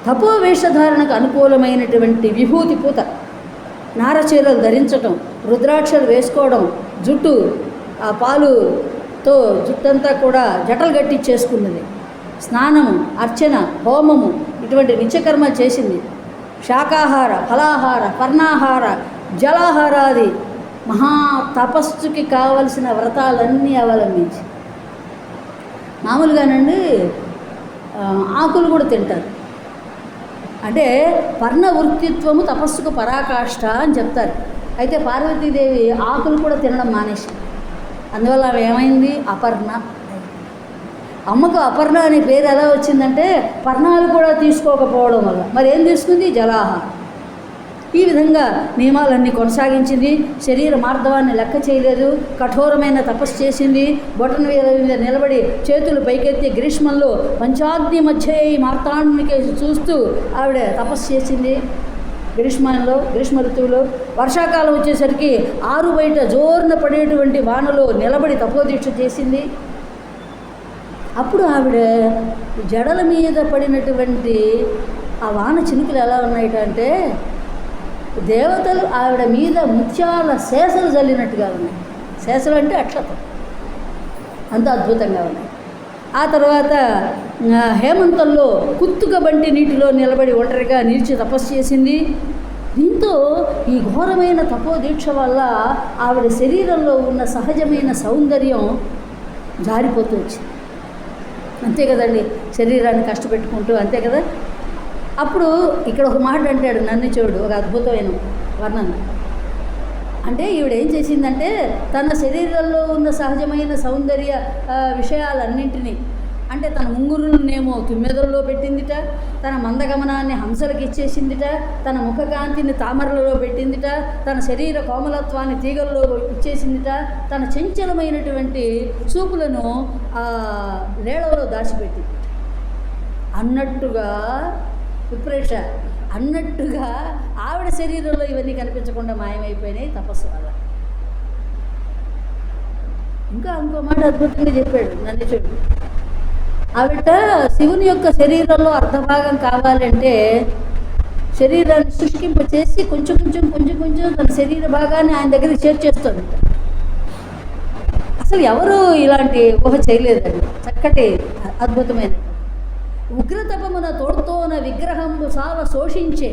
తపోవేషధారణకు అనుకూలమైనటువంటి విభూతి పూత, నారచీరలు ధరించటం, రుద్రాక్షలు వేసుకోవడం, జుట్టు ఆ పాలుతో జుట్టంతా కూడా జటలు గట్టించేసుకున్నది, స్నానము, అర్చన, హోమము ఇటువంటి నిత్యకర్మలు చేసింది. శాకాహార, ఫలాహార, పర్ణాహార, జలాహారాది మహా తపస్సుకి కావలసిన వ్రతాలన్నీ అవలంబించి, మామూలుగానండి ఆకులు కూడా తింటారు. అంటే పర్ణవృత్తిత్వము తపస్సుకు పరాకాష్ఠ అని చెప్తారు. అయితే పార్వతీదేవి ఆకులు కూడా తినడం మానేసి, అందువల్ల ఆమె ఏమైంది? అపర్ణ. అమ్మకు అపర్ణ అనే పేరు ఎలా వచ్చిందంటే పర్ణాలు కూడా తీసుకోకపోవడం వల్ల. మరి ఏం తీసుకుంది? జలాహారం. ఈ విధంగా నియమాలన్నీ కొనసాగించింది. శరీర మార్ధవాన్ని లెక్క చేయలేదు, కఠోరమైన తపస్సు చేసింది. బొటన వేల మీద నిలబడి చేతులు పైకెత్తి గ్రీష్మంలో పంచాగ్ని మధ్య ఈ మార్తాండునికి చూస్తూ ఆవిడ తపస్సు చేసింది. గ్రీష్మ ఋతువులో వర్షాకాలం వచ్చేసరికి ఆరు బయట జోరున పడేటువంటి వానలో నిలబడి తపోదీక్ష చేసింది. అప్పుడు ఆవిడ జడల మీద పడినటువంటి ఆ వాన చినుకులు ఎలా ఉన్నాయంటే దేవతలు ఆవిడ మీద ముత్యాల శేషలు జల్లినట్టుగా ఉన్నాయి. శేషలు అంటే అక్షతం, అంత అద్భుతంగా ఉన్నాయి. ఆ తర్వాత హేమంతంలో కుత్తుకబంటి నీటిలో నిలబడి ఒంటరిగా నిలిచి తపస్సు చేసింది. దీంతో ఈ ఘోరమైన తపోదీక్ష వల్ల ఆవిడ శరీరంలో ఉన్న సహజమైన సౌందర్యం జారిపోతూ వచ్చింది. అంతే కదండి, శరీరాన్ని కష్టపెట్టుకుంటూ, అంతే కదా. అప్పుడు ఇక్కడ ఒక మాట అంటాడు నన్నిచోడు, ఒక అద్భుతమైన వర్ణన. అంటే ఈవిడ ఏం చేసిందంటే తన శరీరంలో ఉన్న సహజమైన సౌందర్య విషయాలన్నింటినీ, అంటే తన ముంగురులనేమో తుమ్మెదల్లో పెట్టిందిట, తన మందగమనాన్ని హంసలకు ఇచ్చేసిందిట, తన ముఖకాంతిని తామరలలో పెట్టిందిట, తన శరీర కోమలత్వాన్ని తీగల్లో ఇచ్చేసిందిట, తన చంచలమైనటువంటి చూపులను లేళలో దాచిపెట్టి అన్నట్టుగా విప్రేష అన్నట్టుగా ఆవిడ శరీరంలో ఇవన్నీ కనిపించకుండా మాయమైపోయినాయి తపస్సు వల్ల. ఇంకో మాట అద్భుతంగా చెప్పాడు నన్నిచోడు. ఆవిడ శివుని యొక్క శరీరంలో అర్ధభాగం కావాలంటే శరీరాన్ని శుష్కింప చేసి కొంచెం తన శరీర భాగాన్ని ఆయన దగ్గరికి చేర్చేస్తుంది. అసలు ఎవరు ఇలాంటి ఊహ చేయలేదండి. చక్కటి అద్భుతమైన ఉగ్రతపమున తోడుతోన విగ్రహంబు సావ శోషించే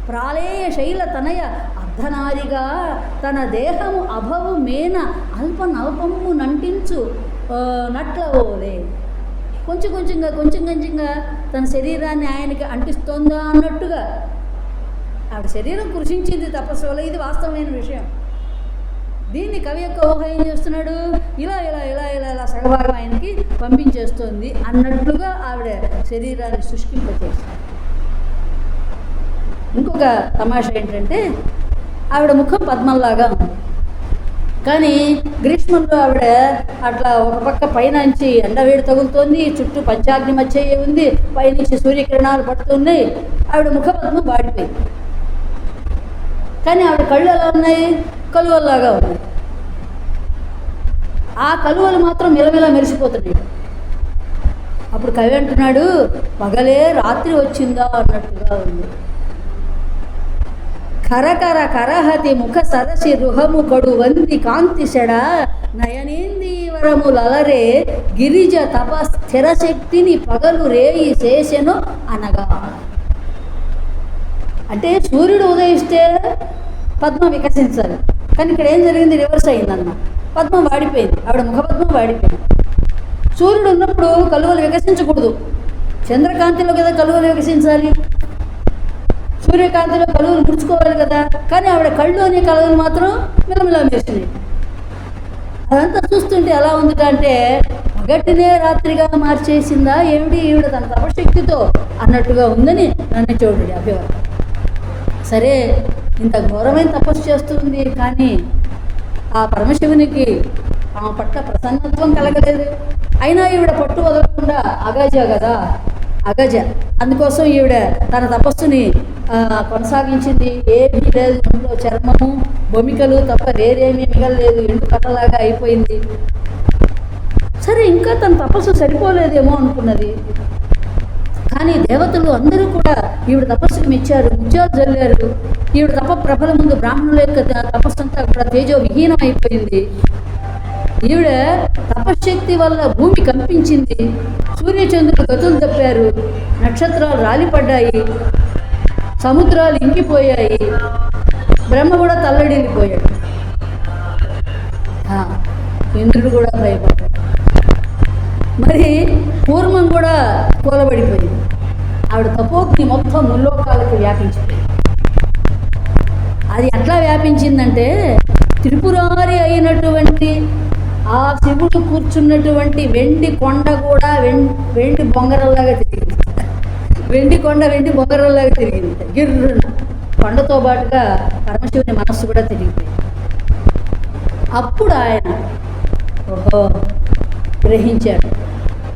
ప్రాళేయ శైల తనయ అర్ధనారిగా తన దేహము అభవు మేన అల్పనల్పము నంటించు నట్లవోలే. కొంచెంగా తన శరీరాన్ని ఆయనకి అంటిస్తోందా అన్నట్టుగా ఆవిడ శరీరం కృషించింది తపస్సు వల్ల. ఇది వాస్తవమైన విషయం. దీన్ని కవి యొక్క ఊహ ఏం చేస్తున్నాడు? ఇలా సగభాగం ఆయనకి పంపించేస్తోంది అన్నట్లుగా ఆవిడ శరీరాన్ని శుష్కింపచేస్తుంది. ఇంకొక తమాషా ఏంటంటే ఆవిడ ముఖం పద్మంలాగా ఉంది, కానీ గ్రీష్మంలో ఆవిడ అట్లా ఒక పక్క పైనుంచి ఎండవేడి తగులుతోంది, చుట్టూ పంచాగ్ని మధ్య ఉంది, పైనుంచి సూర్యకిరణాలు పడుతున్నాయి. ఆవిడ ముఖ పద్మం వాడిపోయింది, కానీ ఆవిడ కళ్ళు ఎలా ఉన్నాయి? కలువల్లాగా ఉన్నాయి. ఆ కలువలు మాత్రం మిలమిలా మెరిసిపోతున్నాయి. అప్పుడు కవి అంటున్నాడు, పగలే రాత్రి వచ్చిందా అన్నట్టుగా ఉంది. కరకర కరహతి ముఖ సరసి రుహము కడు వంది కాంతిషడ నయనేంది వరములలరే గిరిజ తప స్థిర శక్తిని పగలు రేయి శేషను అనగా. అంటే సూర్యుడు ఉదయిస్తే పద్మ వికసించాలి, కానీ ఇక్కడ ఏం జరిగింది? రివర్స్ అయిందన్న. పద్మం వాడిపోయింది, ఆవిడ ముఖపద్మం వాడిపోయింది. సూర్యుడు ఉన్నప్పుడు కలువలు వికసించకూడదు, చంద్రకాంతిలో కదా కలువలు వికసించాలి, సూర్యకాంతిలో కలువలు ముడుచుకోవాలి కదా. కానీ ఆవిడ కళ్ళు అనే కలువలు మాత్రం మిలమిలా మెరిసినాయి. అదంతా చూస్తుంటే ఎలా ఉంది అంటే పగటినే రాత్రిగా మార్చేసిందా ఏమిటి ఈవిడ తన తపశక్తితో అన్నట్టుగా ఉందని నన్ను చూడండి అభివర్త. సరే, ఇంత ఘోరమైన తపస్సు చేస్తుంది, కానీ ఆ పరమశివునికి ఆమె పట్ల ప్రసన్నత్వం కలగలేదు. అయినా ఈవిడ పట్టు వదలకుండా అగజ కదా, అగజ. అందుకోసం ఈవిడ తన తపస్సుని కొనసాగించింది. ఏమీ లేదు, ఇంట్లో చర్మము బొమికలు తప్ప వేరేమీ మిగలలేదు, ఎండు కట్టలాగా అయిపోయింది. సరే, ఇంకా తన తపస్సు సరిపోలేదేమో అనుకున్నది. కానీ దేవతలు అందరూ కూడా ఈవిడ తపస్సుకు మెచ్చారు, ముత్యాలు జల్లారు. ఈవిడ తప ప్రభల ముందు బ్రాహ్మణుల యొక్క తపస్సంతా కూడా తేజో విహీనం అయిపోయింది. ఈవిడ తపశ్శక్తి వల్ల భూమి కంపించింది, సూర్యచంద్రులు గతులు తప్పారు, నక్షత్రాలు రాలిపడ్డాయి, సముద్రాలు ఇంకిపోయాయి, బ్రహ్మ కూడా తల్లడిల్లిపోయాడు, ఇంద్రుడు కూడా భయపడ్డాడు. మరి పూర్వం కూడా కూలబడిపోయింది. ఆవిడ తపోగ్ని మొత్తం ముల్లోకాలకు వ్యాపించిపోయింది. అది ఎట్లా వ్యాపించిందంటే త్రిపురారి అయినటువంటి ఆ శివుడు కూర్చున్నటువంటి వెండి కొండ కూడా వెండి బొంగరంలాగా తిరిగింది. వెండి కొండ వెండి బొంగరంలాగా తిరిగింది. గిర్రున కొండతో పాటుగా పరమశివుని మనస్సు కూడా తిరిగిపోయింది. అప్పుడు ఆయన గ్రహించాడు,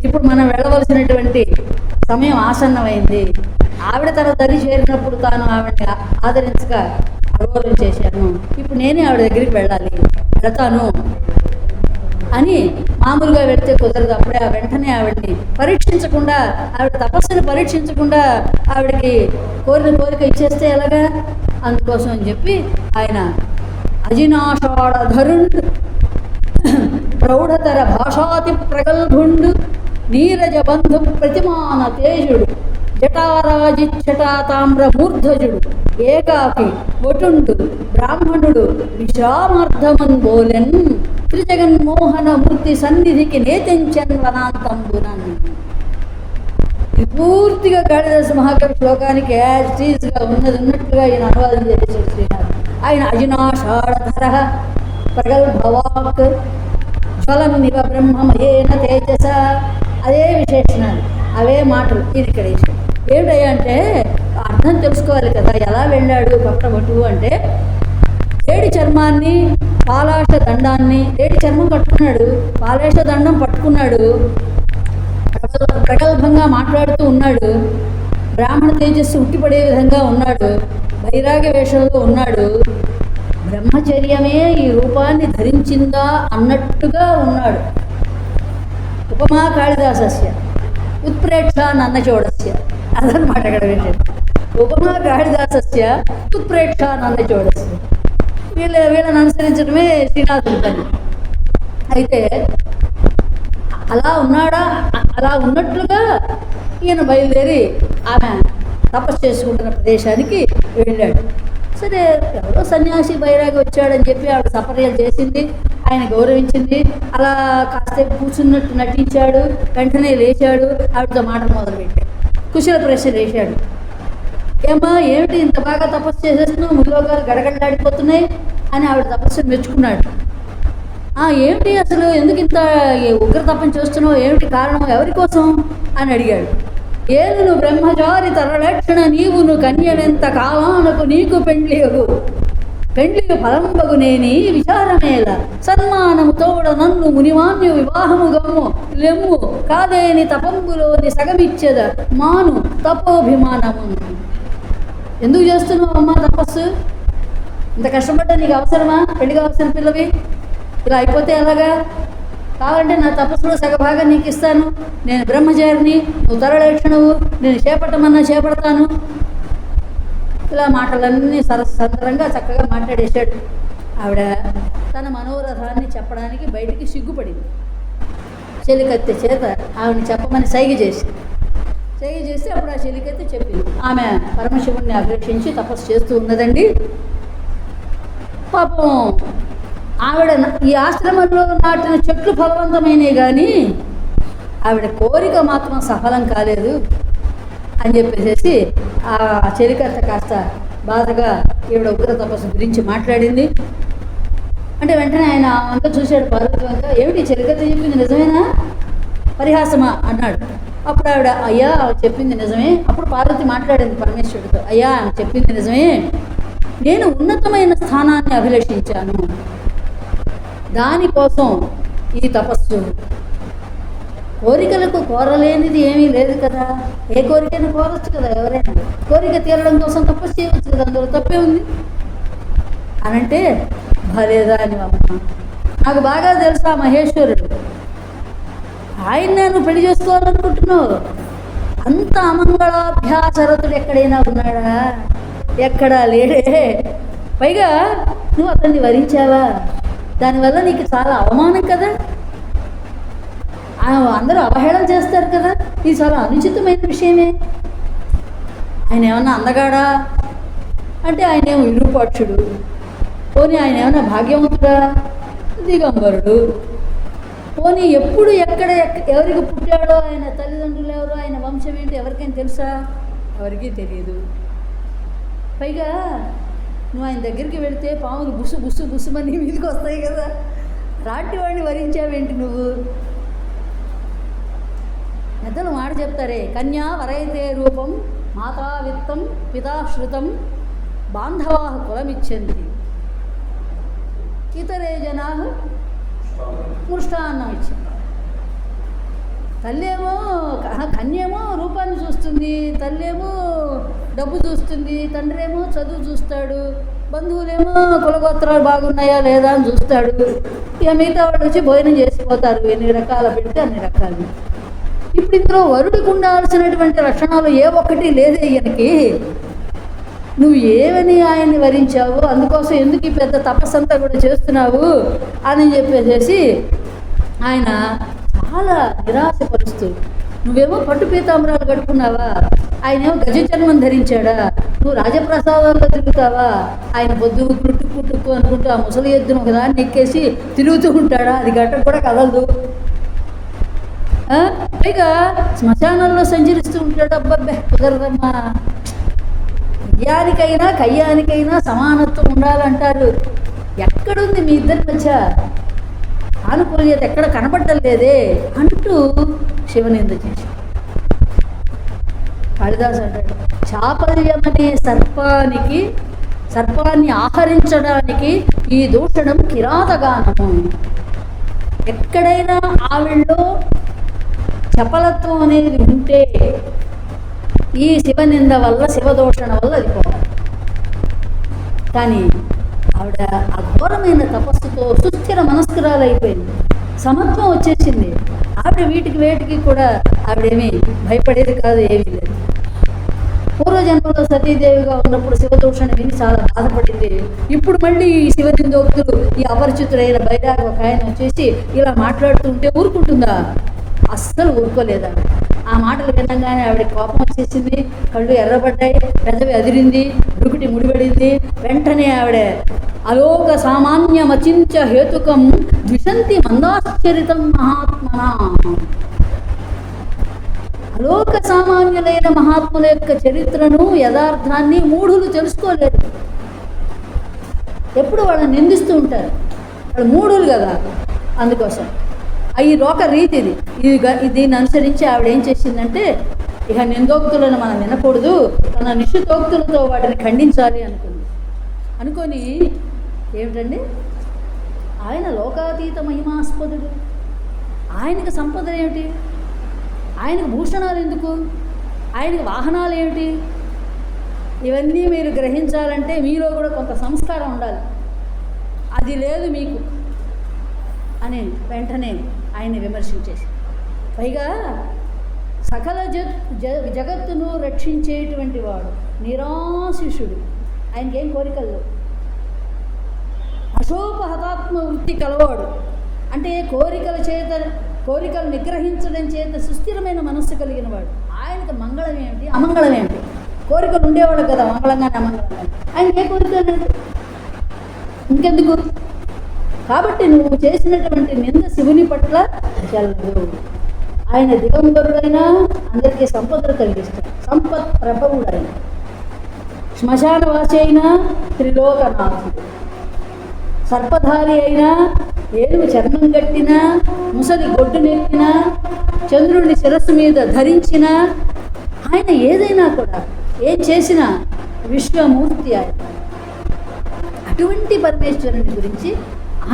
ఇప్పుడు మనం వెళ్ళవలసినటువంటి సమయం ఆసన్నమైంది. ఆవిడ తన దరి చేరినప్పుడు తాను ఆవిడని ఆదరించక అగౌరవం చేశాను, ఇప్పుడు నేనే ఆవిడ దగ్గరికి వెళ్ళాలి, వెళతాను అని మామూలుగా వెళితే కుదరదు. అప్పుడే వెంటనే ఆవిడని పరీక్షించకుండా, ఆవిడ తపస్సును పరీక్షించకుండా ఆవిడకి కోరిన కోరిక ఇచ్చేస్తే ఎలాగా? అందుకోసం అని చెప్పి ఆయన అజినాషాఢధరుండు ప్రౌఢతర భాషాతి ప్రగల్భుండు నీరజ బంధు ప్రతిమాన తేజుడు జటారాజిచ్చటాతామ్ర మూర్ధజుడు ఏకాకి వటుండు బ్రాహ్మణుడు విశ్రామార్థమన్ బోలెన్ త్రిజగన్మోహన మూర్తి సన్నిధికి నేతించన్ వనాంతంబునన్. ఇది పూర్తిగా కాళిదాస మహాకవి శ్లోకానికి యాజ్ టీజ్గా ఉన్నట్టుగా ఈయన అనువాదం చేసేసాడు శ్రీనాథ్. ఆయన అజినాషాఢధర ప్రగల్భవాక్ జ్వలం నివ బ్రహ్మమయేన తేజస, అదే విశేషణాలు, అవే మాటలు ఇది ఇక్కడ ఇష్టం. ఏమిటయ్యా అంటే అర్థం తెలుసుకోవాలి కదా, ఎలా వెళ్ళాడు పట్టబట్టు అంటే వేడి చర్మాన్ని పాలాష దండాన్ని, వేడి చర్మం కట్టుకున్నాడు, పాలాష దండం పట్టుకున్నాడు, ప్రగల్భంగా మాట్లాడుతూ ఉన్నాడు, బ్రాహ్మణ తేజస్సు ఉట్టిపడే విధంగా ఉన్నాడు, వైరాగ్య వేషంలో ఉన్నాడు, బ్రహ్మచర్యమే ఈ రూపాన్ని ధరించిందా అన్నట్టుగా ఉన్నాడు. ఉపమా కాళిదాసస్య ఉత్ప్రేక్ష నన్నచోడస్య, అదనమాట అక్కడ విషయం. ఉపమా కాళిదాసస్య ఉత్ప్రేక్ష నన్నచోడస్య, వీళ్ళని అనుసరించడమే శ్రీనాథుడి పని. అయితే అలా ఉన్నాడా, అలా ఉన్నట్లుగా ఈయన బయలుదేరి ఆమె తపస్సు చేసుకుంటున్న ప్రదేశానికి వెళ్ళాడు. సరే, ఎవరో సన్యాసి బైరాగి వచ్చాడని చెప్పి ఆవిడ సపర్యలు చేసింది, ఆయన గౌరవించింది, అలా కాసేపు కూర్చున్నట్టు నటించాడు, వెంటనే లేచాడు, ఆవిడతో మాటలు మొదలుపెట్టాడు, కుశల ప్రశ్నలు వేశాడు. ఏమా ఏమిటి ఇంత బాగా తపస్సు చేసేస్తున్నావు, ముల్లోకాలు గడగడలాడిపోతున్నాయి అని ఆవిడ తపస్సును మెచ్చుకున్నాడు. ఏమిటి అసలు, ఎందుకు ఇంత ఉగ్ర తపం చేస్తున్నావు, ఏమిటి కారణం, ఎవరి కోసం అని అడిగాడు. ఏనును బ్రహ్మచారి తరలక్షణ నీవును కన్యనెంత కాలానకు నీకు పెండ్లియగు ఫలంబగు నేని విచారమేల సన్మానము తోడ నన్ను మునిమాన్యు వివాహము గమ్ము లెమ్ము కాదేని తపంబులోని సగమిచ్చెద మాను తపోభిమానము. ఎందుకు చేస్తున్నావు అమ్మా తపస్సు, ఇంత కష్టపడ్డా నీకు అవసరమా, పెళ్లి కావాల్సిన పిల్లవి, ఇలా అయిపోతే ఎలాగా, కావాలంటే నా తపస్సులో సగభాగం నీకు ఇస్తాను, నేను బ్రహ్మచారిని, నువ్వు తరలక్షణవు, నేను చేపట్టమన్నా చేపడతాను. ఇలా మాటలన్నీ సందరంగా చక్కగా మాట్లాడేశాడు. ఆవిడ తన మనోరథాన్ని చెప్పడానికి బయటికి సిగ్గుపడింది. చెలికత్తె చేత ఆవిడని చెప్పమని సైగ చేసి అప్పుడు ఆ చెలికత్తె చెప్పింది, ఆమె పరమశివుణ్ణి అపేక్షించి తపస్సు చేస్తూ ఉన్నదండి. పాపం ఆవిడ ఈ ఆశ్రమంలో నాటిన చెట్లు ఫలవంతమైనవి కానీ ఆవిడ కోరిక మాత్రం సఫలం కాలేదు అని చెప్పేసి ఆ చెలికత్త కాస్త బాధగా ఈవిడ ఉగ్ర తపస్సు గురించి మాట్లాడింది. అంటే వెంటనే ఆయన అంతా చూశాడు, పార్వతి వంక, ఏమిటి చెలికత్త చెప్పింది నిజమేనా, పరిహాసమా అన్నాడు. అప్పుడు ఆవిడ, అయ్యా చెప్పింది నిజమే. అప్పుడు పార్వతి మాట్లాడింది పరమేశ్వరుడితో, అయ్యా చెప్పింది నిజమే, నేను ఉన్నతమైన స్థానాన్ని అభిలషించాను, దానికోసం ఈ తపస్సు. కోరికలకు కోరలేనిది ఏమీ లేదు కదా, ఏ కోరికైనా కోరచ్చు కదా, ఎవరైనా కోరిక తీరడం కోసం తపస్సు చేయవచ్చు కదా, అందులో తప్పే ఉంది అనంటే, భలేదా అని అమ్మ, నాకు బాగా తెలుసా మహేశ్వరుడు, ఆయన నేను పెళ్లి చేసుకోవాలనుకుంటున్నావు, అంత అమంగళాభ్యాసరతుడు ఎక్కడైనా ఉన్నాడా? ఎక్కడా లేడే. పైగా నువ్వు అతన్ని వరించావా? దానివల్ల నీకు చాలా అవమానం కదా. అందరూ అవహేళన చేస్తారు కదా. ఇది చాలా అనుచితమైన విషయమే. ఆయన ఏమన్నా అందగాడా అంటే ఆయన ఏమో విరూపాక్షుడు. పోనీ ఆయన ఏమన్నా భాగ్యవంతుడా? దిగంబరుడు. పోనీ ఎప్పుడు ఎక్కడ ఎవరికి పుట్టాడో, ఆయన తల్లిదండ్రులు ఎవరో, ఆయన వంశం ఏంటి ఎవరికైనా తెలుసా? ఎవరికీ తెలియదు. పైగా నువ్వు ఆయన దగ్గరికి వెళితే పాములు బుసు బుసు బుసుమని మీదకి వస్తాయి కదా. రాటి వాడిని వరించావేంటి నువ్వు? పెద్దలు మాట చెప్తారే, కన్యా వరైతే రూపం మాతా విత్తం పితాశ్రుతం బాంధవా కులమిచ్చంతి ఇతరే జనా మృష్టాన్నం ఇచ్చింది. తల్లేమో కన్యేమో రూపాన్ని చూస్తుంది, తల్లేమో డబ్బు చూస్తుంది, తండ్రి ఏమో చదువు చూస్తాడు, బంధువులేమో కులగోత్రాలు బాగున్నాయా లేదా అని చూస్తాడు. ఇక మిగతా వాళ్ళు వచ్చి భోజనం చేసిపోతారు. ఎన్ని రకాల పెడితే అన్ని రకాలు. ఇప్పుడు ఇందులో వరుడికి ఉండాల్సినటువంటి లక్షణాలు ఏ ఒక్కటి లేదే ఈయనకి. నువ్వు ఏమని ఆయన్ని వరించావు, అందుకోసం ఎందుకు ఈ పెద్ద తపస్సంతా కూడా చేస్తున్నావు అని చెప్పేసి ఆయన చాలా నిరాశపరుస్తూ, నువ్వేమో పట్టు పీతాంబరాలు కట్టుకున్నావా, ఆయనేమో గజచర్మం ధరించాడా, నువ్వు రాజప్రసాదాల్లో తిరుగుతావా, ఆయన పొద్దు పుట్టుకు పుట్టుకు అనుకుంటూ ఆ ముసలి ఎద్దును ఒకదాన్ని ఎక్కేసి తిరుగుతూ ఉంటాడా, అది గట్ట కూడా కదలదు. పైగా శ్మశానంలో సంచరిస్తూ ఉంటాడు. అబ్బబ్బే కుదరదమ్మా. కయ్యానికైనా కయ్యానికైనా సమానత్వం ఉండాలంటారు. ఎక్కడుంది మీ ఇద్దరి మధ్య ఆనుకూల్యత? ఎక్కడ కనపడటం లేదే అంటూ శివనింద చేసి కాళిదాసు అంటాడు, చాపల్యమనే సర్పాన్ని ఆహరించడానికి ఈ దూషణం కిరాతగానము. ఎక్కడైనా ఆవిడలో చపలత్వం అనేది ఉంటే ఈ శివనింద వల్ల, శివదూషణ వల్ల అది పోవాలి. కానీ ఆవిడ అఘోరమైన తపస్సుతో సుస్థిర మనస్కురాలు అయిపోయింది. సమత్వం వచ్చేసింది. ఆవిడ వేటికి కూడా ఆవిడేమీ భయపడేది కాదు, ఏమీ లేదు. పూర్వజన్మలో సతీదేవిగా ఉన్నప్పుడు శివదూషణ విని చాలా బాధపడింది. ఇప్పుడు మళ్ళీ ఈ శివనిందోక్తులు, ఈ అపరిచితుడైన బైరాగ ఒక ఆయన వచ్చేసి ఇలా మాట్లాడుతుంటే ఊరుకుంటుందా? అస్సలు ఊరుకోలేదా? ఆ మాటలు వినగానే ఆవిడకి కోపం వచ్చేసింది. కళ్ళు ఎర్రబడ్డాయి, పెదవి అదిరింది, దుకుటి ముడిపడింది. వెంటనే ఆవిడ అలోక సామాన్యమచించ హేతుకం ద్విషంతి మందాశ్చరితం మహాత్మనా. అలోక సామాన్యులైన మహాత్ముల యొక్క చరిత్రను, యథార్థాన్ని మూఢులు తెలుసుకోలేరు. ఎప్పుడు వాళ్ళని నిందిస్తూ ఉంటారు. వాళ్ళు మూఢులు కదా. అందుకోసం ఈ లోక రీతి దీన్ని అనుసరించి ఆవిడ ఏం చేసిందంటే, ఇక నిందోక్తులను మనం వినకూడదు, తన నిషితోక్తులతో వాటిని ఖండించాలి అనుకొని ఏమిటండి, ఆయన లోకాతీత మహిమాస్పదుడు. ఆయనకు సంపద ఏమిటి, ఆయనకు భూషణాలు ఎందుకు, ఆయనకు వాహనాలు ఏమిటి, ఇవన్నీ మీరు గ్రహించాలంటే మీలో కూడా కొంత సంస్కారం ఉండాలి. అది లేదు మీకు అని వెంటనే ఆయన్ని విమర్శించేసి, పైగా సకల జగత్తును రక్షించేటువంటి వాడు, నిరాశిషుడు, ఆయనకేం కోరికలు, అశోపహతాత్మ వృత్తి కలవాడు. అంటే కోరికలు నిగ్రహించడం చేత సుస్థిరమైన మనస్సు కలిగిన వాడు. ఆయనకు మంగళం ఏమిటి, అమంగళం ఏమిటి? కోరికలు ఉండేవాడు కదా, మంగళంగానే అమంగళంగా. ఆయనకి ఏ కోరికలు ఇంకెందుకు? కాబట్టి నువ్వు చేసినటువంటి నింద శివుని పట్ల చెల్లదు. ఆయన దిగంబరుడైనా అందరికీ సంపదలు కలిగిస్తాడు, సంపత్ ప్రభవుడైన, శ్మశానవాసి అయినా త్రిలోకనాథుడు, సర్పధారి అయినా, ఏనుగు చర్మం కట్టినా, ముసలి గొడ్డు నెక్కినా, చంద్రుడిని శిరస్సు మీద ధరించిన ఆయన ఏదైనా కూడా ఏం చేసినా విశ్వమూర్తి ఆయన. అటువంటి పరమేశ్వరుని గురించి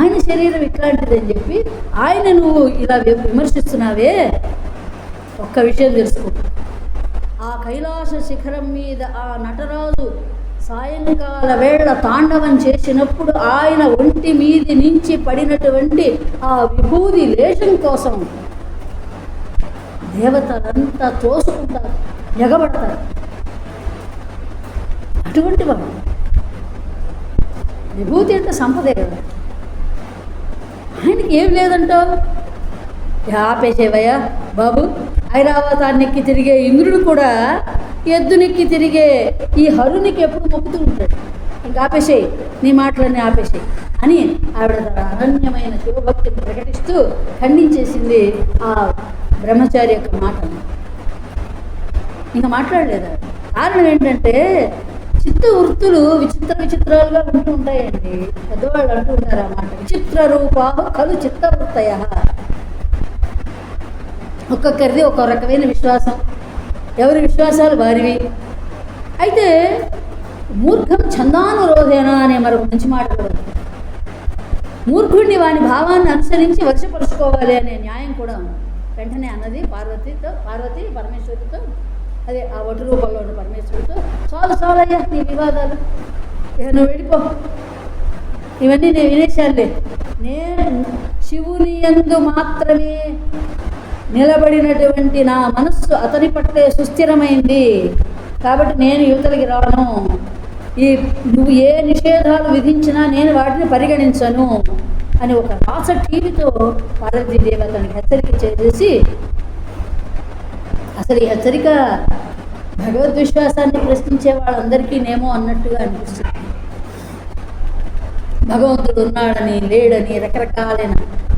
ఆయన శరీరం ఇట్లాంటిదని చెప్పి ఆయన నువ్వు ఇలా విమర్శిస్తున్నావే. ఒక్క విషయం తెలుసుకో, ఆ కైలాస శిఖరం మీద ఆ నటరాజు సాయంకాల వేళ తాండవం చేసినప్పుడు ఆయన ఒంటి మీది నుంచి పడినటువంటి ఆ విభూది లేశం కోసం దేవతలంతా తోసుకుంటారు, ఎగబడతారు. అటువంటి వాడు విభూతి అంటే సంపదే కదా. ఆయనకి ఏం లేదంటావు, ఆపేసేవయ్యా బాబు. ఐరావతాన్నిక్కి తిరిగే ఇంద్రుడు కూడా ఎద్దునెక్కి తిరిగే ఈ హరునికి ఎప్పుడు మొక్కుతూ ఉంటాడు. ఇంకా ఆపేసేయి, నీ మాటలన్నీ ఆపేసేయి అని ఆవిడ తన అనన్యమైన శివభక్తిని ప్రకటిస్తూ ఖండించేసింది ఆ బ్రహ్మచారి యొక్క మాటను. ఇంకా మాట్లాడలేదు. కారణం ఏంటంటే చిత్త వృత్తులు విచిత్రాలుగా ఉంటూ ఉంటాయండి. పెద్దవాళ్ళు అంటూ ఉంటారు ఆ మాట, విచిత్ర రూపాలు కలు చిత్తవృత్తయ. ఒక్కొక్కరిది ఒక్కొక్క రకమైన విశ్వాసం, ఎవరి విశ్వాసాలు వారివి. అయితే మూర్ఖం ఛందానురోధేనా అనే మరొక మంచి మాట కూడా. మూర్ఖుడిని వాని భావాన్ని అనుసరించి వశపరుచుకోవాలి అనే న్యాయం కూడా ఉంది. వెంటనే అన్నది పార్వతి పరమేశ్వరుడితో, అదే ఆ వటు రూపంలో ఉన్న పరమేశ్వరుడితో, చాలయ్యా నీ వివాదాలు, ఇక నువ్వు వెళ్ళిపో, ఇవన్నీ నేను వినేశానులే. నేను శివుని యందు మాత్రమే నిలబడినటువంటి నా మనస్సు అతని పట్లే సుస్థిరమైంది, కాబట్టి నేను యువతలకి రాను. నువ్వు ఏ నిషేధాలు విధించినా నేను వాటిని పరిగణించను అని ఒక రాస టీవీతో పార్వతీదేవి అతనికి హెచ్చరిక చేసేసి, అసలు ఈ హెచ్చరిక భగవద్విశ్వాసాన్ని ప్రశ్నించే వాళ్ళందరికీనేమో అన్నట్టుగా అనిపిస్తుంది. భగవంతుడు ఉన్నాడని లేడని రకరకాలైన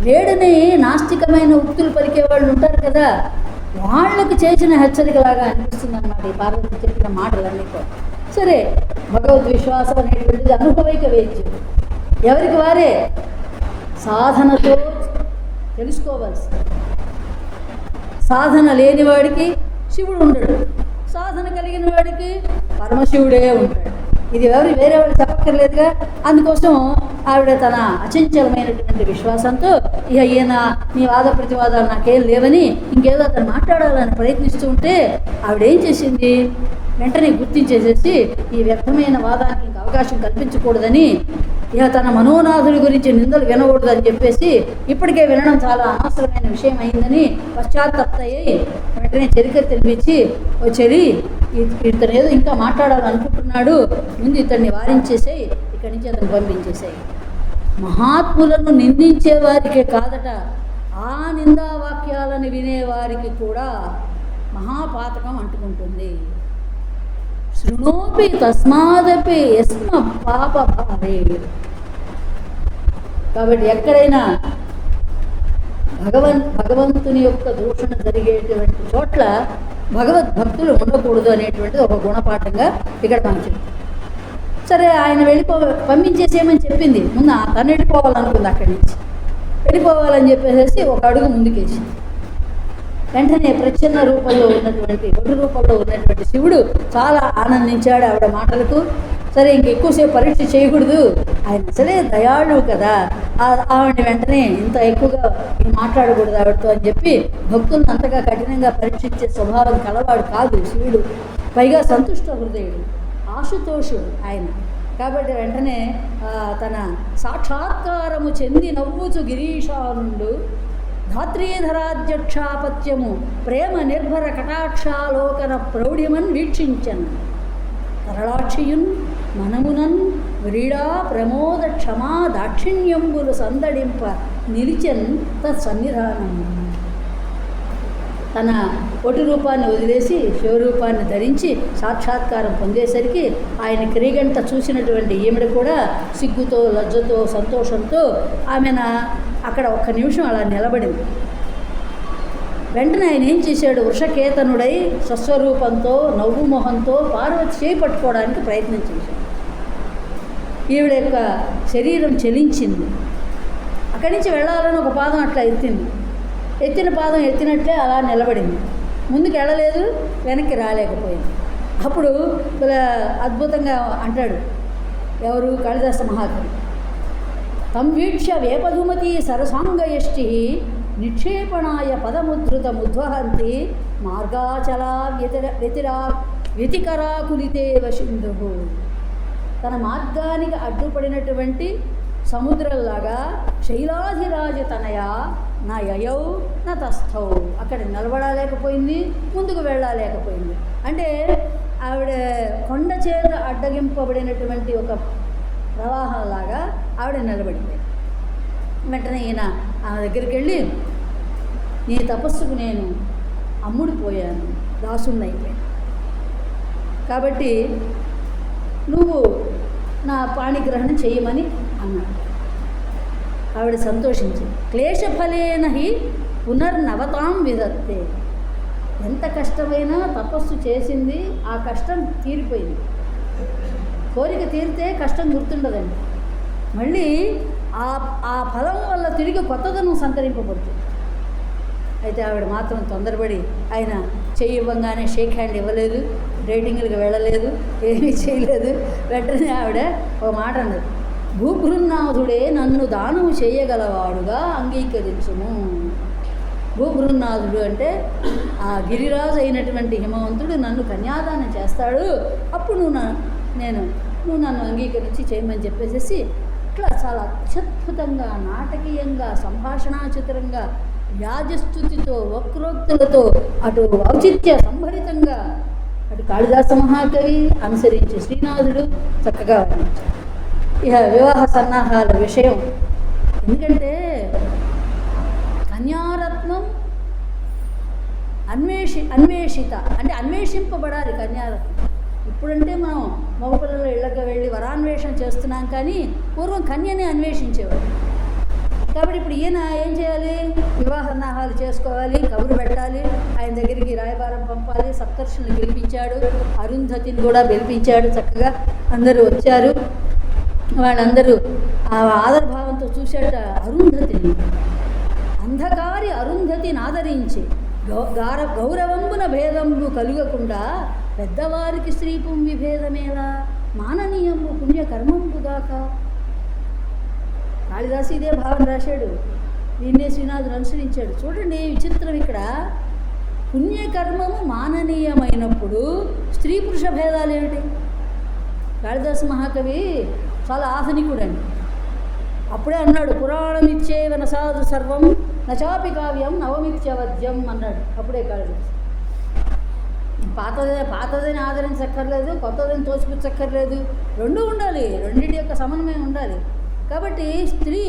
లేడని నాస్తికమైన ఉక్తులు పలికే వాళ్ళు ఉంటారు కదా, వాళ్ళకు చేసిన హెచ్చరికలాగా అనిపిస్తుంది అన్నమాట ఈ పార్వతి చెప్పిన మాటలన్నీ కూడా. సరే, భగవద్విశ్వాసం అనేటువంటిది అనుభవైక వేద్యం, ఎవరికి వారే సాధనతో తెలుసుకోవాల్సి. సాధన లేనివాడికి శివుడు ఉండడు, సాధన కలిగిన వాడికి పరమశివుడే ఉంటాడు. ఇది వేరే వాళ్ళు చెప్పక్కర్లేదుగా. అందుకోసం ఆవిడ తన అచంచలమైనటువంటి విశ్వాసంతో ఇక ఈయన నీ వాద ప్రతివాదాలు నాకేం లేవని ఇంకేదో అతను మాట్లాడాలని ప్రయత్నిస్తూ ఉంటే ఆవిడేం చేసింది, వెంటనే గుర్తించేసేసి ఈ వ్యర్థమైన వాదానికి ఇంకా అవకాశం కల్పించకూడదని, ఇక తన మనోనాథుడి గురించి నిందలు వినకూడదని చెప్పేసి ఇప్పటికే వినడం చాలా అనవసరమైన విషయం అయిందని పశ్చాత్తప్తయ్యి వెంటనే చెరిక తెలిపించి, ఓ చెరి ఇతను ఏదో ఇంకా మాట్లాడాలనుకుంటున్నాడు, ముందు ఇతన్ని వారించేసేయి, ఇక్కడి నుంచి అతను పంపించేసేయి. మహాత్ములను నిందించే వారికే కాదట, ఆ నిందావాక్యాలను వినేవారికి కూడా మహాపాతకం అంటుకుంటుంది. శృణోపి తస్మాదపి యస్మ పాప భావే. కాబట్టి ఎక్కడైనా భగవంతుని యొక్క దూషణ జరిగేటువంటి చోట్ల భగవద్భక్తులు ఉండకూడదు అనేటువంటిది ఒక గుణపాఠంగా ఇక్కడ మనకి. సరే, ఆయన పంపించేసేయమని చెప్పింది. ముందు తను వెళ్ళిపోవాలనుకుంది, అక్కడి నుంచి వెళ్ళిపోవాలని చెప్పేసి ఒక అడుగు ముందుకేసి వెంటనే ప్రచ్ఛన్న రూపంలో ఉన్నటువంటి ఒడు రూపంలో ఉన్నటువంటి శివుడు చాలా ఆనందించాడు ఆవిడ మాటలకు. సరే, ఇంకెక్కువసేపు పరీక్ష చేయకూడదు, ఆయన అసలే దయాళువు కదా, ఆవిడని వెంటనే ఇంత ఎక్కువగా మాట్లాడకూడదు ఆవిడతో అని చెప్పి భక్తులను అంతగా కఠినంగా పరీక్షించే స్వభావం కలవాడు కాదు శివుడు. పైగా సంతుష్ట హృదయుడు, ఆశుతోషుడు ఆయన. కాబట్టి వెంటనే తన సాక్షాత్కారము చెంది నవ్వుచు గిరీశానుండు ధాత్రీధరాధ్యక్షాపత్యము ప్రేమ నిర్భర కటాక్షాలోకన ప్రౌఢిమన్ వీక్షించన్ తరళాక్షియున్ మనమునన్ వ్రీడా ప్రమోద క్షమా దాక్షిణ్యంబులు సందడింప నిలిచన్ తత్సన్నిధానం. తన ఒటి రూపాన్ని వదిలేసి శివరూపాన్ని ధరించి సాక్షాత్కారం పొందేసరికి ఆయన క్రీగంట చూసినటువంటి ఈమెడ కూడా సిగ్గుతో లజ్జతో సంతోషంతో ఆమెన అక్కడ ఒక్క నిమిషం అలా నిలబడింది. వెంటనే ఆయన ఏం చేశాడు, వృషకేతనుడై స్వస్వరూపంతో నవ్వు మొహంతో పార్వతి చేయి పట్టుకోవడానికి ప్రయత్నం చేశాడు. ఈవిడ యొక్క శరీరం చెలించింది. అక్కడి నుంచి వెళ్ళాలని ఒక పాదం అట్లా ఎత్తిన పాదం ఎత్తినట్లే అలా నిలబడింది. ముందుకు వెళ్ళలేదు, వెనక్కి రాలేకపోయింది. అప్పుడు అద్భుతంగా అంటాడు ఎవరు, కాళిదాస మహాకవి, తం వీక్ష వేపధుమతి సరసాంగయష్టి నిక్షేపణాయ పదముద్ధృతముద్వహంతి మార్గాచలా వ్యతికరాకులితే వశిందు. తన మార్గానికి అడ్డుపడినటువంటి సముద్రంలాగా శైలాధిరాజ తనయ నా యయౌ నా తస్థౌ, అక్కడ నిలబడలేకపోయింది, ముందుకు వెళ్ళలేకపోయింది. అంటే ఆవిడ కొండ చేత అడ్డగింపబడినటువంటి ఒక ప్రవాహంలాగా ఆవిడ నిలబడింది. వెంటనే ఈయన ఆమె దగ్గరికి వెళ్ళి, నీ తపస్సుకు నేను అమ్ముడిపోయాను, దాసున్నైపోయాను, కాబట్టి నువ్వు నా పాణిగ్రహణం చేయమని అన్నాడు. ఆవిడ సంతోషించి, క్లేశఫలేన హి పునర్నవతాం విదత్తే, ఎంత కష్టమైనా తపస్సు చేసింది, ఆ కష్టం తీరిపోయింది. కోరిక తీరితే కష్టం గుర్తుండదండి, మళ్ళీ ఆ ఫలం వల్ల తిరిగి కొత్తదనం సంతరింపబడుతుంది. అయితే ఆవిడ మాత్రం తొందరపడి ఆయన చెయ్యి ఇవ్వగానే షేక్ హ్యాండ్ ఇవ్వలేదు, డేటింగ్లకు వెళ్ళలేదు, ఏమీ చేయలేదు. వెంటనే ఆవిడ ఒక మాట అన్నది, భూభృన్నాథుడే నన్ను దానము చేయగలవాడుగా అంగీకరించుము. భూభృన్నాథుడు అంటే ఆ గిరిరాజు అయినటువంటి హిమవంతుడు నన్ను కన్యాదానం చేస్తాడు, అప్పుడు నువ్వు నన్ను అంగీకరించి చేయమని చెప్పేసి ఇట్లా చాలా అత్యద్భుతంగా, నాటకీయంగా, సంభాషణాచిత్రంగా, వ్యాజస్థుతితో, వక్రోక్తులతో, అటు ఔచిత్య సంభరితంగా అటు కాళిదాస మహాకవి అనుసరించి శ్రీనాథుడు చక్కగా వర్ణించారు. ఇక వివాహ సన్నాహాల విషయం, ఎందుకంటే కన్యారత్నం అన్వేషిత అంటే అన్వేషింపబడాలి కన్యారత్నం. ఇప్పుడంటే మనం మగపిల్లల ఇళ్ళకి వెళ్ళి వరాన్వేషణ చేస్తున్నాం, కానీ పూర్వం కన్యని అన్వేషించేవాడు. కాబట్టి ఇప్పుడు ఈయన ఏం చేయాలి, వివాహ సన్నాహాలు చేసుకోవాలి, కబురు పెట్టాలి, ఆయన దగ్గరికి రాయబారం పంపాలి. సప్తర్షులను గెలిపించాడు, అరుంధతిని కూడా గెలిపించాడు. చక్కగా అందరూ వచ్చారు. వాళ్ళందరూ ఆ ఆదరభావంతో చూశాట అరుంధతిని. అంధకారి అరుంధతిని ఆదరించి గౌరవంబున భేదంబు కలుగకుండా పెద్దవారికి స్త్రీపుం విభేదమేలా మాననీయము పుణ్యకర్మంబుగాక. కాళిదాసు ఇదే భావన రాశాడు, దీన్నే శ్రీనాథుడు అనుసరించాడు. చూడండి విచిత్రం, ఇక్కడ పుణ్యకర్మము మాననీయమైనప్పుడు స్త్రీ పురుష భేదాలు ఏమిటి? కాళిదాసు మహాకవి చాలా ఆధునికుడండి. అప్పుడే అన్నాడు, పురాణమిచ్చే వనసాధు సర్వం నచాపి కావ్యం నవమిత్యవద్యం అన్నాడు. అప్పుడే కాళిదాసు పాతదని ఆదరించక్కర్లేదు, కొత్తదని తోసిపుచ్చక్కర్లేదు, రెండూ ఉండాలి, రెండింటి యొక్క సమన్వయం ఉండాలి. కాబట్టి స్త్రీ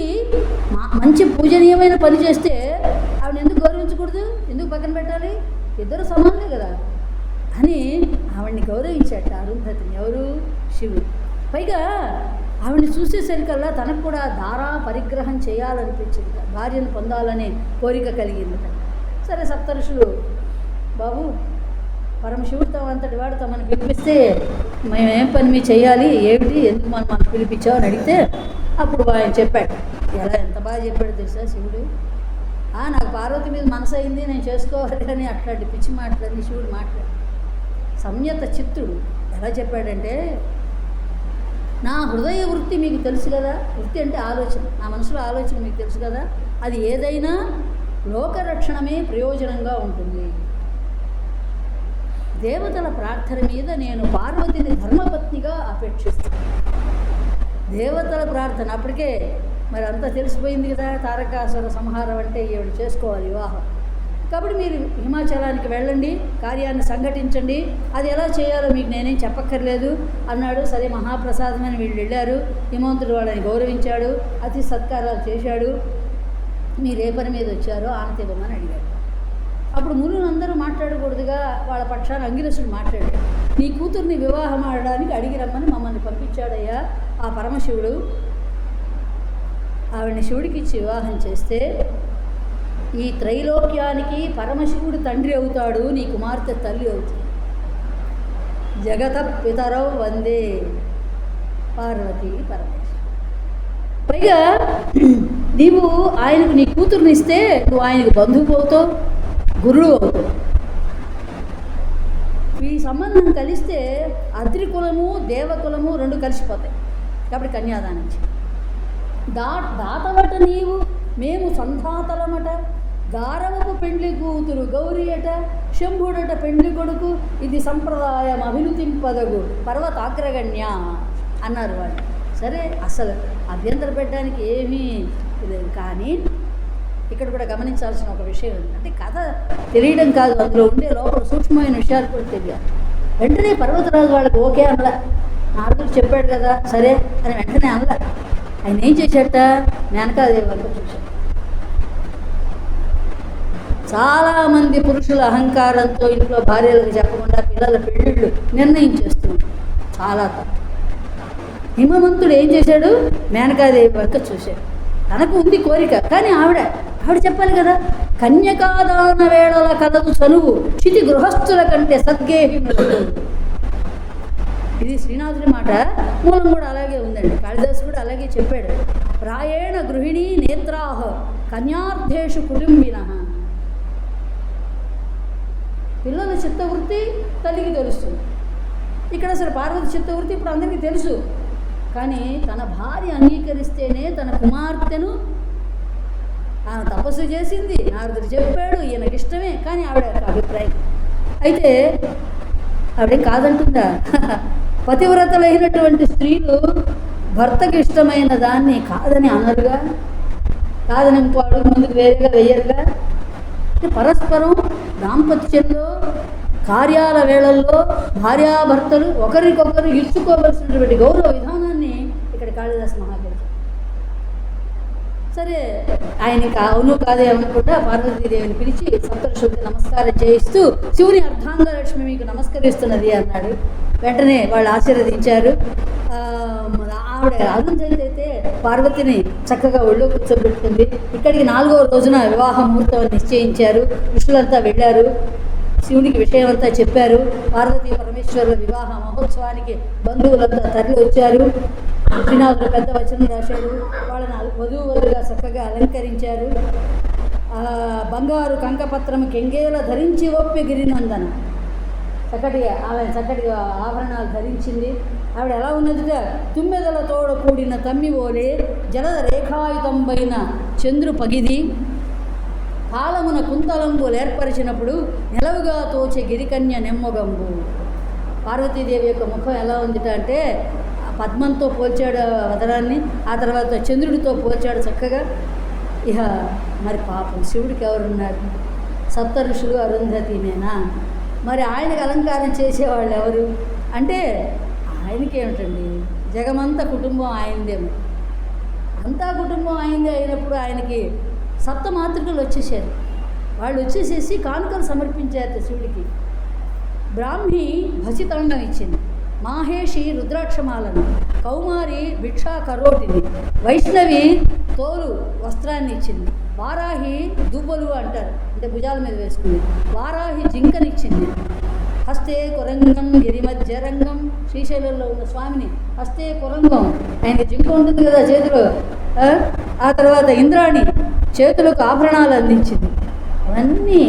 మంచి పూజనీయమైన పని చేస్తే ఆవిడ ఎందుకు గౌరవించకూడదు, ఎందుకు పక్కన పెట్టాలి? ఇద్దరు సమానులే కదా అని ఆవిడ్ని గౌరవించాట అరుంధతిని. ఎవరు? శివుడు. పైగా ఆవిడ్ని చూసేసరికల్లా తనకు కూడా దారా పరిగ్రహం చేయాలనిపించింది, భార్యను పొందాలనే కోరిక కలిగింది. సరే సప్తఋషులు, బాబు పరమశివుడు అంతటి వాడు తమను పిలిపిస్తే మేమేం పని మీ చేయాలి, ఏమిటి, ఎందుకు మనకు పిలిపించావు అని అడిగితే అప్పుడు ఆయన చెప్పాడు. ఎంత బాగా చెప్పాడు తెలుసా శివుడు, నాకు పార్వతి మీద మనసు అయింది, నేను చేసుకోవాలి అని అట్లాంటి పిచ్చి మాట్లాడి శివుడు మాట్లాడు. సంయత చిత్తుడు ఎలా చెప్పాడంటే, నా హృదయ వృత్తి మీకు తెలుసు కదా, వృత్తి అంటే ఆలోచన, నా మనసులో ఆలోచన మీకు తెలుసు కదా, అది ఏదైనా లోకరక్షణమే ప్రయోజనంగా ఉంటుంది. దేవతల ప్రార్థన మీద నేను పార్వతిని ధర్మపత్నిగా అపేక్షిస్తాను. దేవతల ప్రార్థన అప్పటికే మరి అంతా తెలిసిపోయింది కదా, తారకాసుర సంహారం అంటే ఈవిడ చేసుకోవాలి వివాహం. కాబట్టి మీరు హిమాచలానికి వెళ్ళండి, కార్యాన్ని సంఘటించండి, అది ఎలా చేయాలో మీకు నేనేం చెప్పక్కర్లేదు అన్నాడు. సరే మహాప్రసాదం అని వీళ్ళు వెళ్ళారు. హిమవంతుడు వాళ్ళని గౌరవించాడు, అతి సత్కారాలు చేశాడు. మీరు ఏ పని మీద వచ్చారో ఆనతి ఇవ్వమని అడిగాడు. అప్పుడు మునులందరూ మాట్లాడకూడదుగా వాళ్ళ పక్షాన అంగిరసుడు మాట్లాడాడు. నీ కూతుర్ని వివాహం ఆడడానికి అడిగి రమ్మని మమ్మల్ని పంపించాడయ్యా ఆ పరమశివుడు. ఆవిడని శివుడికి ఇచ్చి వివాహం చేస్తే ఈ త్రైలోక్యానికి పరమశివుడు తండ్రి అవుతాడు, నీ కుమార్తె తల్లి అవుతుంది. జగత పితరౌ వందే పార్వతీ పరమేశ్వర. పైగా నీవు ఆయనకు నీ కూతుర్ని ఇస్తే నువ్వు ఆయనకు బంధువు అవుతావు, గురువు అవుతావు. ఈ సంబంధం కలిస్తే అత్రికులము దేవకులము రెండు కలిసిపోతాయి. కాబట్టి కన్యాదానం దాతవట నీవు, మేము సంధాతలమట, గారవపు పెండ్లి కూతురు గౌరీ అట, శంభుడట పెండ్లి కొడుకు, ఇది సంప్రదాయం అభినుతింపదగు పర్వతాగ్రగణ్య అన్నారు వాళ్ళు. సరే అసలు అభ్యంతర పెట్టడానికి ఏమీ లేదు. కానీ ఇక్కడ కూడా గమనించాల్సిన ఒక విషయం ఉంది. అంటే కథ తెలియడం కాదు, అందులో ఉండే లోపల సూక్ష్మమైన విషయాలు కూడా తెలియాలి. వెంటనే పర్వతరాజు వాళ్ళకి ఓకే అనలా. నారదుడు చెప్పాడు కదా సరే అని వెంటనే అనలా. ఆయన ఏం చేశాట, మేనకాదేవి వరకు చూశాడు. చాలామంది పురుషుల అహంకారంతో ఇంట్లో భార్యలకు చెప్పకుండా పిల్లల పెళ్ళిళ్ళు నిర్ణయించేస్తున్నారు. చాలా తప్పు. హిమవంతుడు ఏం చేశాడు, మేనకాదేవి వరకు చూశాడు. తనకు ఉంది కోరిక, కానీ ఆవిడ చెప్పాలి కదా. కన్యకాదాన వేళల కలదు చనువు చితి గృహస్థుల కంటే సద్గేహిములు. ఇది శ్రీనాథుడి మాట. మూలం కూడా అలాగే ఉందండి. కాళిదాసు కూడా అలాగే చెప్పాడు. ప్రాయేణ గృహిణీ నేత్రాహ కన్యార్థేషు కుటుంబినః. పిల్లల చిత్తవృత్తి తల్లికి తెలుస్తుంది. ఇక్కడ అసలు పార్వతి చిత్తవృత్తి ఇప్పుడు అందరికీ తెలుసు. కానీ తన భార్య అంగీకరిస్తేనే తన కుమార్తెను ఆమె తపస్సు చేసింది. నారదుడు చెప్పాడు, ఈయనకి ఇష్టమే. కానీ ఆవిడ అభిప్రాయం అయితే ఆవిడేం కాదంటుందా? పతివ్రతలైనటువంటి స్త్రీలు భర్తకి ఇష్టమైన దాన్ని కాదని అనరుగా, కాదని ఇంకో అడుగు ముందుకు వేరేగా వెయ్యరుగా. పరస్పరం దాంపత్యంలో కార్యాల వేళల్లో భార్యాభర్తలు ఒకరికొకరు ఇచ్చుకోవలసినటువంటి గౌరవ విధానాన్ని ఇక్కడ కాళిదాసు మహాకవి. సరే ఆయనకి అవును కాదే అనుకుంటా పార్వతీదేవిని పిలిచి సప్తఋషులకి నమస్కారం చేయిస్తూ శివుని అర్ధాంగలక్ష్మి మీకు నమస్కరిస్తున్నది అన్నాడు. వెంటనే వాళ్ళు ఆశీర్వదించారు. ఆవిడ అరుంధతి అయితే పార్వతిని చక్కగా ఒళ్ళో కూర్చోబెట్టుకుంది. ఇక్కడికి 4వ రోజున వివాహ ముహూర్తం నిశ్చయించారు. ఋషులంతా వెళ్ళారు, శివునికి విషయం అంతా చెప్పారు. పార్వతీ పరమేశ్వరుల వివాహ మహోత్సవానికి బంధువులంతా తరలి వచ్చారు. శ్రీనాథుడు పెద్ద వచనం రాశాడు. వాళ్ళని వధూవరులుగా చక్కగా అలంకరించారు. బంగారు కంకపత్రము కెంగేల ధరించి ఒప్పి గిరినందన. ఆమె చక్కటి ఆభరణాలు ధరించింది. ఆవిడ ఎలా ఉన్నదిట, తుమ్మెదలతోడ కూడిన తమ్మి ఓలే జలద రేఖాయుతంబైన చంద్రు పగిది కాలమున కుంతలంబులు ఏర్పరిచినప్పుడు నిలవుగా తోచే గిరికన్య నెమ్మగంబు. పార్వతీదేవి యొక్క ముఖం ఎలా ఉందిట అంటే పద్మంతో పోల్చాడు వదనాన్ని, ఆ తర్వాత చంద్రుడితో పోల్చాడు చక్కగా. ఇక మరి పాపం శివుడికి ఎవరున్నారు? సప్త ఋషులు అరుంధతినేనా? మరి ఆయనకు అలంకారం చేసేవాళ్ళు ఎవరు అంటే ఆయనకేమిటండి, జగమంతా కుటుంబం ఆయనదేమో. అంతా కుటుంబం ఆయనదే అయినప్పుడు ఆయనకి సప్త మాతృకలు వచ్చేసారు. వాళ్ళు వచ్చేసేసి కానుకలు సమర్పించారు శివుడికి. బ్రాహ్మి భసితాండం ఇచ్చింది, మాహేషి రుద్రాక్షమాలను, కౌమారి భిక్షా కరోటిని, వైష్ణవి తోలు వస్త్రాన్ని ఇచ్చింది, వారాహి దుబ్బలు అంటారు, అంటే భుజాల మీద వేసుకుంది, వారాహి జింకనిచ్చింది, హస్తే కురంగం గిరిమధ్య రంగం. శ్రీశైలంలో ఉన్న స్వామిని హస్తే కురంగం, ఆయనకి జింక ఉంటుంది కదా చేతిలో. ఆ తర్వాత ఇంద్రాణి చేతులకు ఆభరణాలు అందించింది. అవన్నీ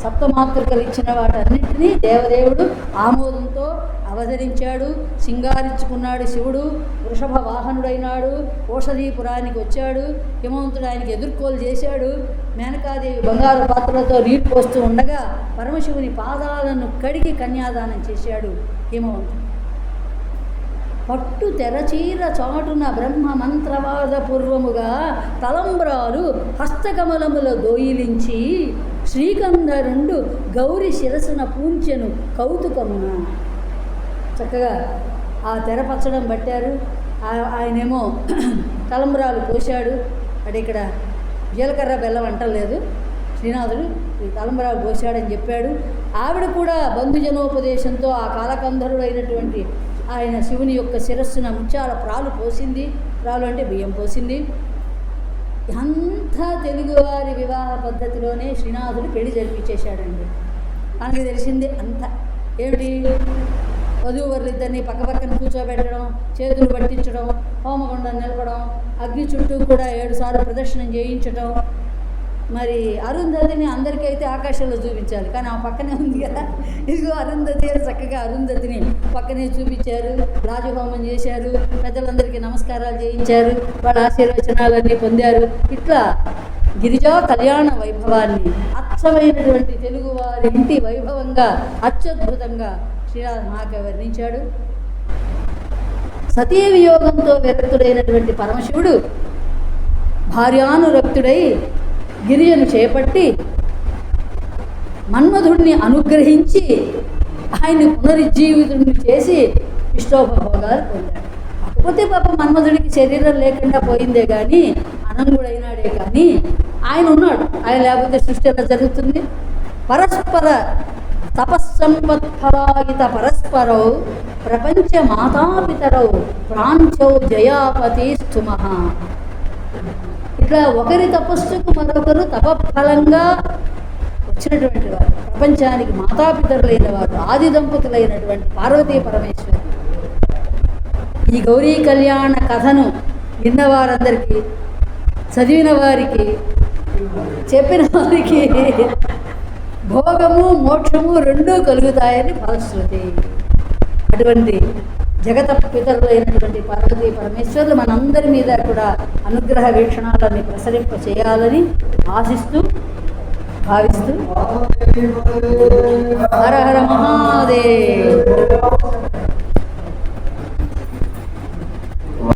సప్తమాతృకలు ఇచ్చిన వాటన్నింటినీ దేవదేవుడు ఆమోదంతో అవతరించాడు, సింగారించుకున్నాడు. శివుడు వృషభ వాహనుడైనాడు, ఓషధీపురానికి వచ్చాడు. హిమవంతుడు ఆయనకి ఎదుర్కోలు చేశాడు. మేనకాదేవి బంగారు పాత్రలతో నీరు పోస్తూ ఉండగా పరమశివుని పాదాలను కడిగి కన్యాదానం చేశాడు హిమవంతుడు. పట్టు తెరచీర చాటున బ్రహ్మ మంత్రవాద పూర్వముగా తలంబ్రాలు హస్తకమలముల దోయిలించి శ్రీకంధరుండు గౌరి శిరసున పూంచెను కౌతుకమున. చక్కగా ఆ తెరపచ్చడం పట్టారు. ఆయనేమో తలంబ్రాలు పోశాడు. అంటే ఇక్కడ జీలకర్ర బెల్లం అంటలేదు, శ్రీనాథుడు తలంబ్రాలు పోశాడని చెప్పాడు. ఆవిడ కూడా బంధుజనోపదేశంతో ఆ కాలకంధరుడు అయినటువంటి ఆయన శివుని యొక్క శిరస్సున ముత్యాల ప్రాలు పోసింది. ప్రాలు అంటే బియ్యం పోసింది. అంతా తెలుగువారి వివాహ పద్ధతిలోనే శ్రీనాథుడు పెళ్లి జరిపించేశాడండి. మనకి తెలిసింది అంతా ఏమిటి, వధూవరులిద్దరినీ పక్కపక్కన కూర్చోబెట్టడం, చేతులు పట్టించడం, హోమగుండం నిలపడం, అగ్ని చుట్టూ కూడా 7 సార్లు ప్రదక్షిణం చేయించడం. మరి అరుంధతిని అందరికైతే ఆకాశంలో చూపించాలి, కానీ ఆ పక్కనే ఉంది కదా. ఇదిగో అరుంధతి అని చక్కగా అరుంధతిని పక్కనే చూపించారు. రాజహోమం చేశారు, పెద్దలందరికీ నమస్కారాలు చేయించారు, వాళ్ళ ఆశీర్వచనాలన్నీ పొందారు. ఇట్లా గిరిజా కళ్యాణ వైభవాన్ని అచ్చమైనటువంటి తెలుగువారి ఇంటి వైభవంగా అత్యద్భుతంగా శ్రీనాథ మహాకవి వర్ణించాడు. సతీ వియోగంతో విరక్తుడైనటువంటి పరమశివుడు భార్యానురక్తుడై గిరియను చేపట్టి మన్మధుడిని అనుగ్రహించి ఆయన్ని పునరుజ్జీవితుడిని చేసి ఇష్టోపభోగాలు పొందాడు. కాకపోతే పాపం మన్మధుడికి శరీరం లేకుండా పోయిందే కానీ అనంగుడైనాడే కానీ ఆయన ఉన్నాడు. ఆయన లేకపోతే సృష్టి ఎలా జరుగుతుంది? పరస్పర తపస్సంపత్ఫలాయిత పరస్పరౌ ప్రపంచ మాతాపితరౌ ప్రాంచౌ జయాపతి స్థుమః. ఇట్లా ఒకరి తపస్సుకు మరొకరు తపఫలంగా వచ్చినటువంటి వారు, ప్రపంచానికి మాతాపితరులైన వారు, ఆది దంపతులైనటువంటి పార్వతీ పరమేశ్వరు. ఈ గౌరీ కళ్యాణ కథను విన్నవారందరికీ, చదివిన వారికి, చెప్పిన వారికి భోగము మోక్షము రెండూ కలుగుతాయని ఫలశ్రుతి. అటువంటి జగత పితరులైనటువంటి పార్వతీ పరమేశ్వరులు మనందరి మీద కూడా అనుగ్రహ వీక్షణాలని ప్రసరింప చేయాలని ఆశిస్తూ భావిస్తూ హర హర మహాదేవ్.